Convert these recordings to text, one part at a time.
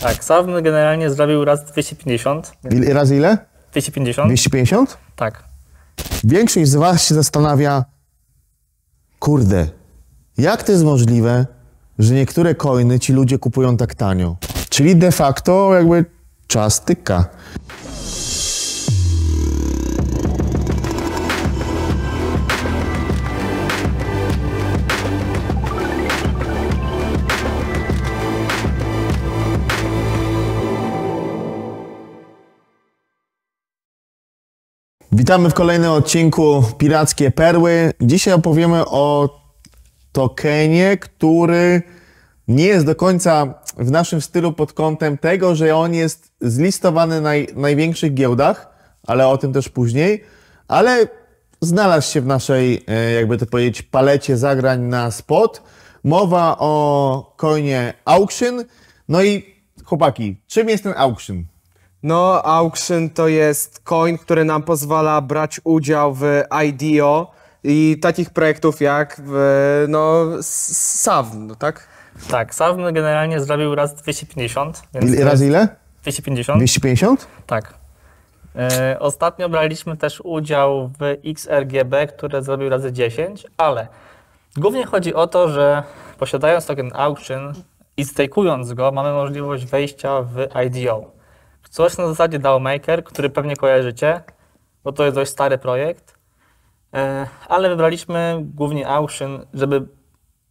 Tak, Savn generalnie zrobił raz 250. Razy ile? 250? 250? Tak. Większość z was się zastanawia, kurde, jak to jest możliwe, że niektóre coiny ci ludzie kupują tak tanio? Czyli de facto jakby czas tyka. Witamy w kolejnym odcinku Pirackie Perły. Dzisiaj opowiemy o tokenie, który nie jest do końca w naszym stylu pod kątem tego, że on jest zlistowany na największych giełdach, ale o tym też później, ale znalazł się w naszej, jakby to powiedzieć, palecie zagrań na spot. Mowa o coinie Auction. No i chłopaki, czym jest ten Auction? No, Auction to jest coin, który nam pozwala brać udział w IDO i takich projektów jak Savn, no tak? Tak, Savn generalnie zrobił raz 250. Razy ile? 250? 250? Tak. Ostatnio braliśmy też udział w XRGB, które zrobił razy 10, ale głównie chodzi o to, że posiadając token Auction i stakeując go, mamy możliwość wejścia w IDO. Coś na zasadzie DAO-Maker, który pewnie kojarzycie, bo to jest dość stary projekt, ale wybraliśmy głównie Auction, żeby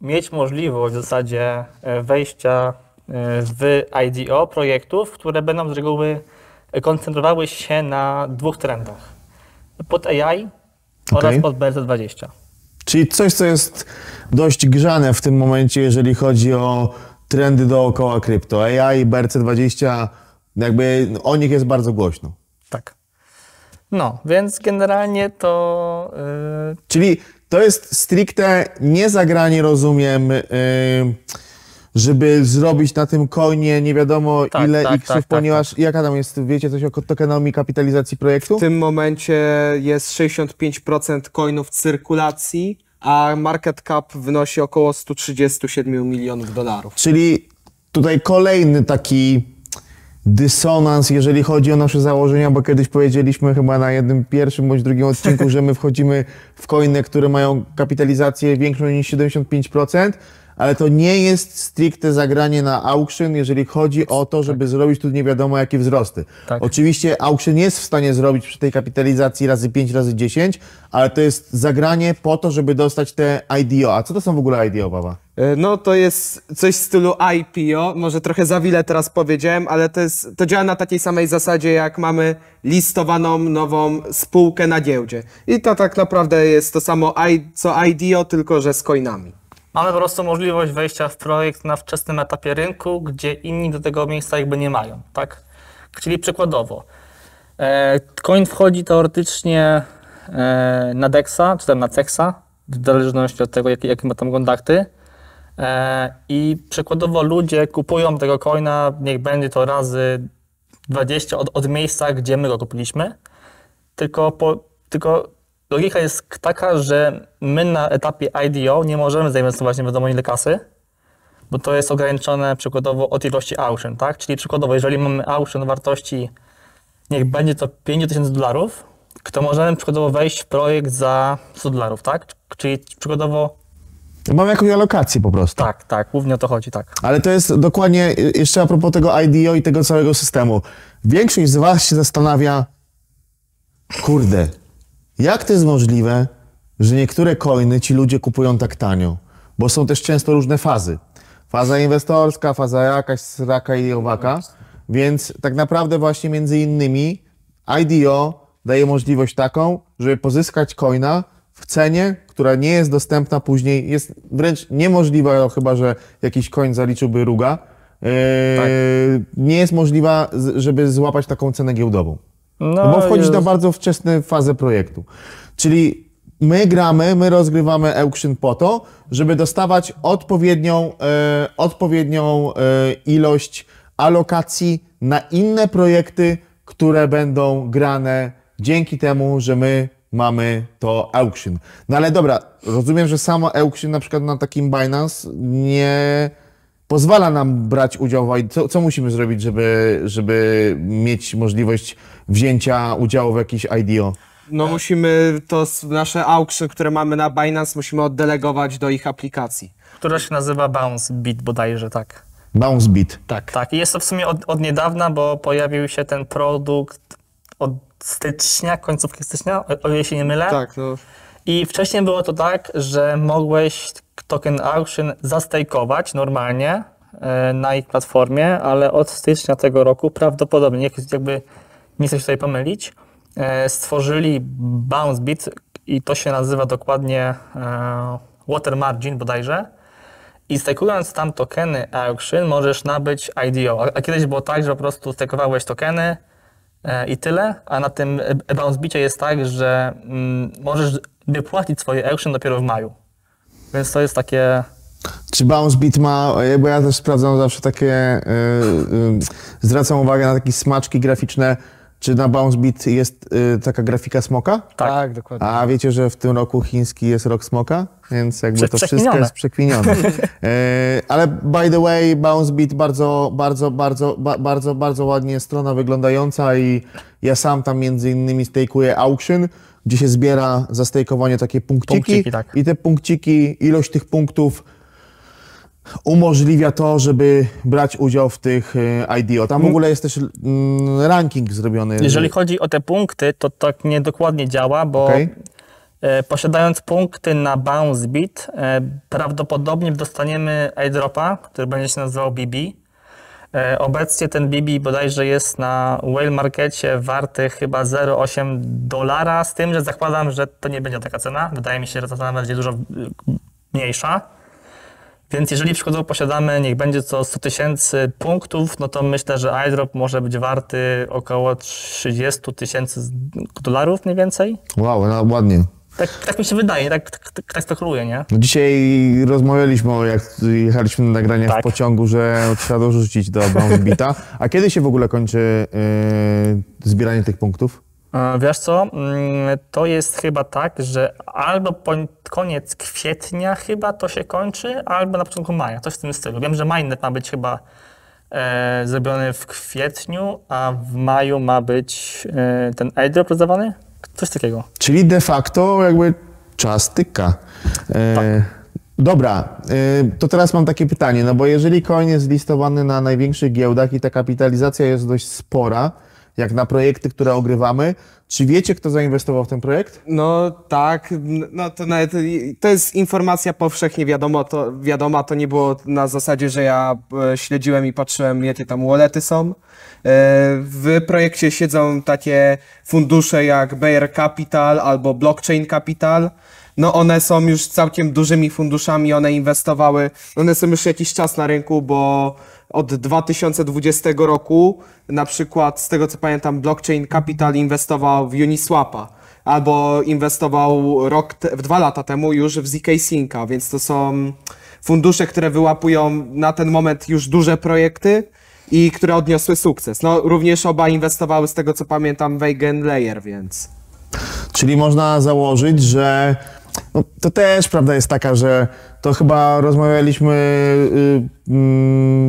mieć możliwość w zasadzie wejścia w IDO projektów, które będą z reguły koncentrowały się na dwóch trendach. Pod AI oraz pod BRC20. Czyli coś, co jest dość grzane w tym momencie, jeżeli chodzi o trendy dookoła krypto. AI, BRC20, jakby o nich jest bardzo głośno. Tak. No, więc generalnie to... Czyli to jest stricte nie zagranie, rozumiem, żeby zrobić na tym coinie nie wiadomo ile xów, ponieważ jaka tam jest, wiecie coś o tokenomii kapitalizacji projektu? W tym momencie jest 65% coinów w cyrkulacji, a market cap wynosi około 137 milionów dolarów. Czyli tutaj kolejny taki dysonans, jeżeli chodzi o nasze założenia, bo kiedyś powiedzieliśmy chyba na jednym pierwszym bądź drugim odcinku, że my wchodzimy w coiny, które mają kapitalizację większą niż 75%, ale to nie jest stricte zagranie na Auction, jeżeli chodzi o to, żeby zrobić tu nie wiadomo jakie wzrosty. Tak. Oczywiście Auction jest w stanie zrobić przy tej kapitalizacji razy 5, razy 10, ale to jest zagranie po to, żeby dostać te IDO. A co to są w ogóle IDO, Baba? No to jest coś w stylu IPO, może trochę za wiele teraz powiedziałem, ale to działa na takiej samej zasadzie, jak mamy listowaną nową spółkę na giełdzie. I to tak naprawdę jest to samo co IDO, tylko że z coinami. Mamy po prostu możliwość wejścia w projekt na wczesnym etapie rynku, gdzie inni do tego miejsca jakby nie mają, tak? Czyli przykładowo, coin wchodzi teoretycznie na DEXa, czy tam na CEXa, w zależności od tego, jakie ma tam kontakty. I przykładowo ludzie kupują tego coina, niech będzie to razy 20 od miejsca, gdzie my go kupiliśmy, tylko logika jest taka, że my na etapie IDO nie możemy zainwestować nie wiadomo ile kasy, bo to jest ograniczone przykładowo od ilości auction, tak? Czyli przykładowo, jeżeli mamy auction wartości, niech będzie to $5000, to możemy przykładowo wejść w projekt za $100, tak? Czyli przykładowo... Mamy jakąś alokację po prostu. Tak, głównie o to chodzi, tak. Ale to jest dokładnie, jeszcze a propos tego IDO i tego całego systemu. Większość z was się zastanawia, kurde, jak to jest możliwe, że niektóre coiny ci ludzie kupują tak tanio? Bo są też często różne fazy. Faza inwestorska, faza jakaś, sraka i owaka. Więc tak naprawdę właśnie między innymi IDO daje możliwość taką, żeby pozyskać coina w cenie, która nie jest dostępna później, jest wręcz niemożliwa, chyba że jakiś coin zaliczyłby ruga. Nie jest możliwa, żeby złapać taką cenę giełdową. No bo wchodzisz na bardzo wczesne fazę projektu. Czyli my rozgrywamy Auction po to, żeby dostawać odpowiednią ilość alokacji na inne projekty, które będą grane dzięki temu, że my mamy to Auction. No ale dobra, rozumiem, że samo Auction na przykład na takim Binance pozwala nam brać udział w IDO? Co musimy zrobić, żeby mieć możliwość wzięcia udziału w jakiejś IDO? No musimy nasze auction, które mamy na Binance, musimy oddelegować do ich aplikacji. Która się nazywa BounceBit bodajże, tak. BounceBit. Tak, i jest to w sumie od niedawna, bo pojawił się ten produkt od stycznia, końcówki stycznia, o ile się nie mylę. Tak, no. I wcześniej było to tak, że mogłeś token auction zastejkować normalnie na ich platformie, ale od stycznia tego roku prawdopodobnie, jakby nie chcę się tutaj pomylić, stworzyli BounceBit i to się nazywa dokładnie Water Margin bodajże. I stejkując tam tokeny auction możesz nabyć IDO. A kiedyś było tak, że po prostu stejkowałeś tokeny i tyle, a na tym BounceBicie jest tak, że możesz wypłacić swoje auction dopiero w maju. Więc to jest takie... Czy BounceBit ma, bo ja też sprawdzam zawsze takie, zwracam uwagę na takie smaczki graficzne. Czy na BounceBit jest taka grafika smoka? Tak, dokładnie. A wiecie, że w tym roku chiński jest rok smoka? Więc jakby to wszystko jest przekwinione. Ale by the way, BounceBit bardzo ładnie strona wyglądająca i ja sam tam między innymi stejkuję auction, gdzie się zbiera za stejkowanie takie punkciki tak. I te punkciki, ilość tych punktów umożliwia to, żeby brać udział w tych IDO. Tam w ogóle jest też ranking zrobiony. Jeżeli chodzi o te punkty, to tak niedokładnie działa, bo posiadając punkty na BounceBit, prawdopodobnie dostaniemy airdropa, który będzie się nazywał BB. Obecnie ten BB bodajże jest na whale markecie warty chyba $0,8, z tym, że zakładam, że to nie będzie taka cena. Wydaje mi się, że ta cena będzie dużo mniejsza. Więc jeżeli przykładowo posiadamy, niech będzie to 100 000 punktów, no to myślę, że airdrop może być warty około 30 000 dolarów mniej więcej. Wow, no ładnie. Tak mi się wydaje, tak spekuluję, nie? No dzisiaj rozmawialiśmy, jak jechaliśmy na nagrania w pociągu, że trzeba dorzucić do BounceBita. A kiedy się w ogóle kończy zbieranie tych punktów? Wiesz co, to jest chyba tak, że albo koniec kwietnia chyba to się kończy, albo na początku maja, coś w tym stylu. Wiem, że mainnet ma być chyba zrobiony w kwietniu, a w maju ma być ten airdrop rozdawany? Coś takiego. Czyli de facto jakby czas tyka. Dobra, to teraz mam takie pytanie, no bo jeżeli coin jest listowany na największych giełdach i ta kapitalizacja jest dość spora, jak na projekty, które ogrywamy. Czy wiecie, kto zainwestował w ten projekt? No tak, no to nawet to jest informacja powszechnie wiadoma, to nie było na zasadzie, że ja śledziłem i patrzyłem, jakie tam wallety są. W projekcie siedzą takie fundusze jak Bear Capital albo Blockchain Capital. No one są już całkiem dużymi funduszami, one są już jakiś czas na rynku, bo od 2020 roku, na przykład z tego co pamiętam, Blockchain Capital inwestował w Uniswapa, albo inwestował 2 lata temu już w ZK Synca, więc to są fundusze, które wyłapują na ten moment już duże projekty i które odniosły sukces. No również oba inwestowały z tego co pamiętam w Eigenlayer, więc... Czyli można założyć, że no, to też prawda jest taka, że to chyba rozmawialiśmy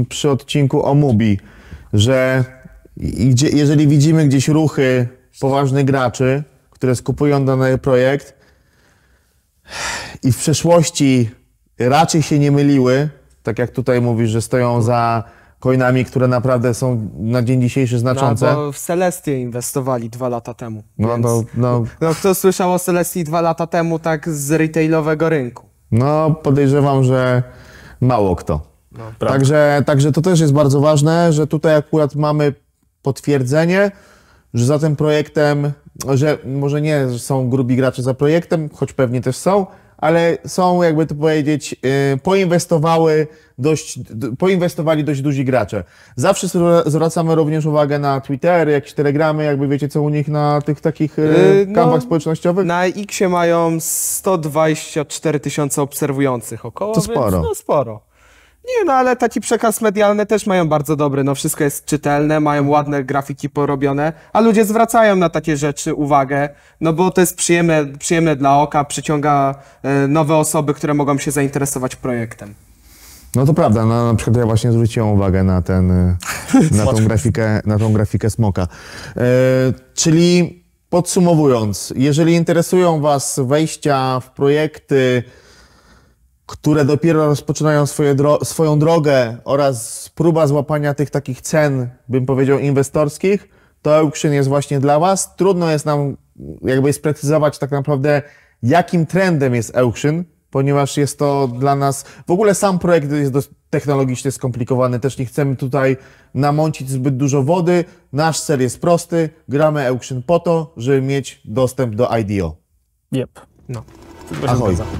przy odcinku o Mubi, że jeżeli widzimy gdzieś ruchy poważnych graczy, które skupują dany projekt i w przeszłości raczej się nie myliły, tak jak tutaj mówisz, że stoją za coinami, które naprawdę są na dzień dzisiejszy znaczące. No, bo w Celestię inwestowali 2 lata temu. No, kto słyszał o Celestii 2 lata temu tak z retailowego rynku? No, podejrzewam, że mało kto. No, także to też jest bardzo ważne, że tutaj akurat mamy potwierdzenie, że za tym projektem, że może nie są grubi gracze za projektem, choć pewnie też są, ale są, jakby to powiedzieć, poinwestowali dość duzi gracze. Zawsze zwracamy również uwagę na Twittery, jakieś Telegramy, jakby wiecie co u nich na tych takich kanwach społecznościowych? Na X mają 124 000 obserwujących około, To sporo. Więc, no sporo. Nie, no ale taki przekaz medialny też mają bardzo dobry, no wszystko jest czytelne, mają ładne grafiki porobione, a ludzie zwracają na takie rzeczy uwagę, no bo to jest przyjemne dla oka, przyciąga nowe osoby, które mogą się zainteresować projektem. No to prawda, na przykład ja właśnie zwróciłem uwagę na na tą grafikę smoka. Czyli podsumowując, jeżeli interesują Was wejścia w projekty, które dopiero rozpoczynają swoją drogę oraz próba złapania tych takich cen, bym powiedział, inwestorskich, to Auction jest właśnie dla Was. Trudno jest nam jakby sprecyzować tak naprawdę, jakim trendem jest Auction, ponieważ jest to dla nas, w ogóle sam projekt jest dość technologicznie skomplikowany, też nie chcemy tutaj namącić zbyt dużo wody. Nasz cel jest prosty, gramy Auction po to, żeby mieć dostęp do IDO. Yep. No. Tylko się Ahoj. zgadza.